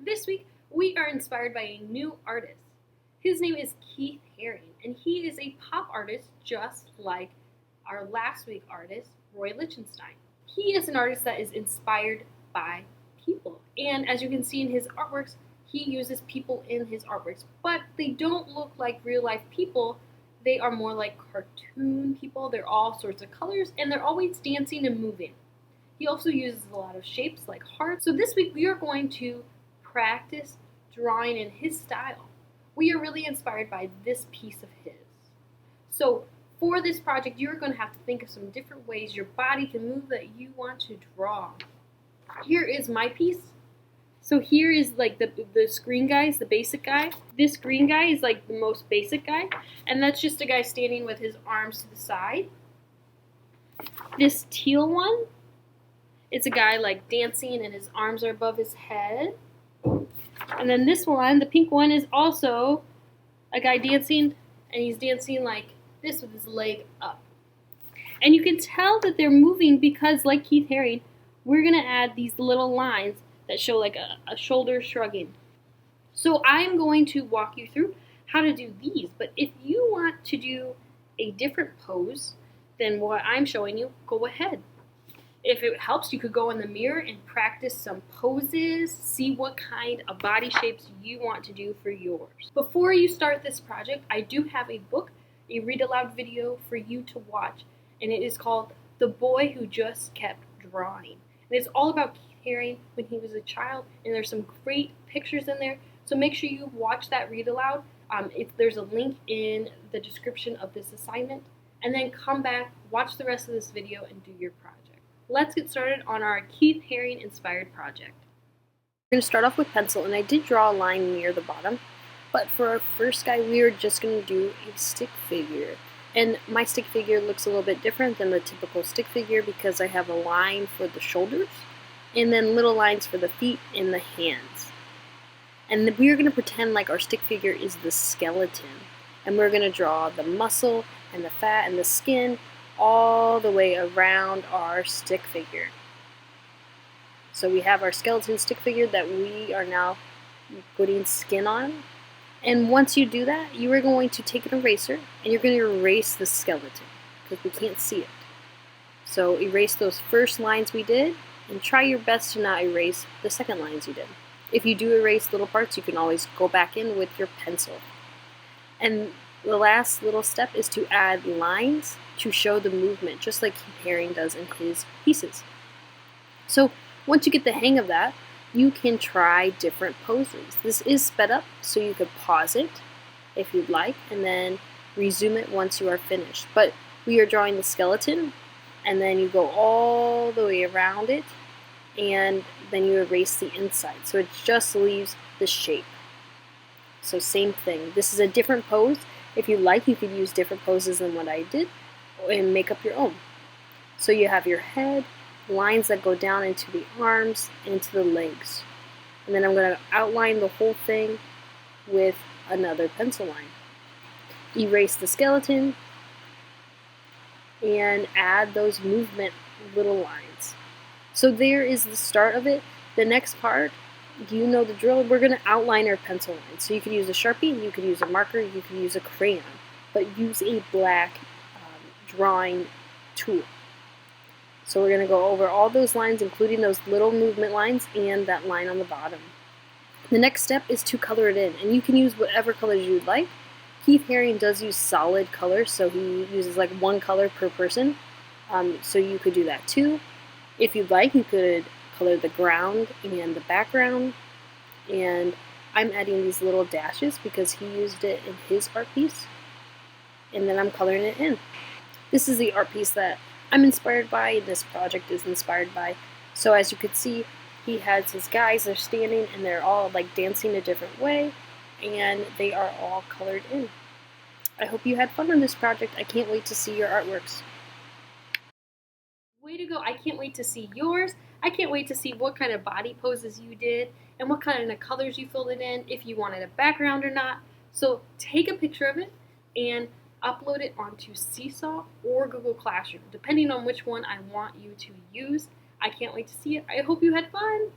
This week, we are inspired by a new artist. His name is Keith Haring, and he is a pop artist just like our last week artist, Roy Lichtenstein. He is an artist that is inspired by people, and as you can see in his artworks, he uses people in his artworks, but they don't look like real life people. They are more like cartoon people. They're all sorts of colors, and they're always dancing and moving. He also uses a lot of shapes like hearts. So this week we are going to practice drawing in his style. We are really inspired by this piece of his. So for this project, you're going to have to think of some different ways your body can move that you want to draw. Here is my piece. So here is like the screen guys, the basic guy. This green guy is like the most basic guy, and that's just a guy standing with his arms to the side. This teal one, it's a guy like dancing and his arms are above his head. And then this one, the pink one, is also a guy dancing, and he's dancing like this with his leg up. And you can tell that they're moving because, like Keith Haring, we're going to add these little lines that show like a shoulder shrugging. So I'm going to walk you through how to do these, but if you want to do a different pose than what I'm showing you, go ahead. If it helps, you could go in the mirror and practice some poses, see what kind of body shapes you want to do for yours. Before you start this project, I do have a book, a read aloud video for you to watch, and it is called The Boy Who Just Kept Drawing. And it's all about Keith Haring when he was a child, and there's some great pictures in there, so make sure you watch that read aloud. There's a link in the description of this assignment, and then come back, watch the rest of this video, and do your project. Let's get started on our Keith Haring inspired project. We're going to start off with pencil, and I did draw a line near the bottom, but for our first guy we are just going to do a stick figure. And my stick figure looks a little bit different than the typical stick figure because I have a line for the shoulders and then little lines for the feet and the hands. And we are going to pretend like our stick figure is the skeleton, and we're going to draw the muscle and the fat and the skin all the way around our stick figure. So we have our skeleton stick figure that we are now putting skin on. And once you do that, you are going to take an eraser and you're going to erase the skeleton because we can't see it. So erase those first lines we did and try your best to not erase the second lines you did. If you do erase little parts, you can always go back in with your pencil. And the last little step is to add lines to show the movement, just like Keith Haring does in his pieces. So once you get the hang of that, you can try different poses. This is sped up, so you could pause it if you'd like, and then resume it once you are finished. But we are drawing the skeleton, and then you go all the way around it, and then you erase the inside. So it just leaves the shape. So same thing. This is a different pose. If you like, you could use different poses than what I did and make up your own. So you have your head, lines that go down into the arms, into the legs. And then I'm going to outline the whole thing with another pencil line. Erase the skeleton and add those movement little lines. So there is the start of it. The next part, you know the drill, we're going to outline our pencil line. So you could use a Sharpie, you could use a marker, you could use a crayon, but use a black drawing tool. So we're going to go over all those lines, including those little movement lines and that line on the bottom. The next step is to color it in, and you can use whatever colors you'd like. Keith Haring does use solid colors, so he uses like one color per person, so you could do that too. If you'd like, you could color the ground and the background, and I'm adding these little dashes because he used it in his art piece, and then I'm coloring it in. This is the art piece that I'm inspired by, and this project is inspired by. So as you could see, he has his guys, they're standing and they're all like dancing a different way, and they are all colored in. I hope you had fun on this project. I can't wait to see your artworks. Way to go. I can't wait to see yours. I can't wait to see what kind of body poses you did and what kind of colors you filled it in, if you wanted a background or not. So take a picture of it and upload it onto Seesaw or Google Classroom, depending on which one I want you to use. I can't wait to see it. I hope you had fun.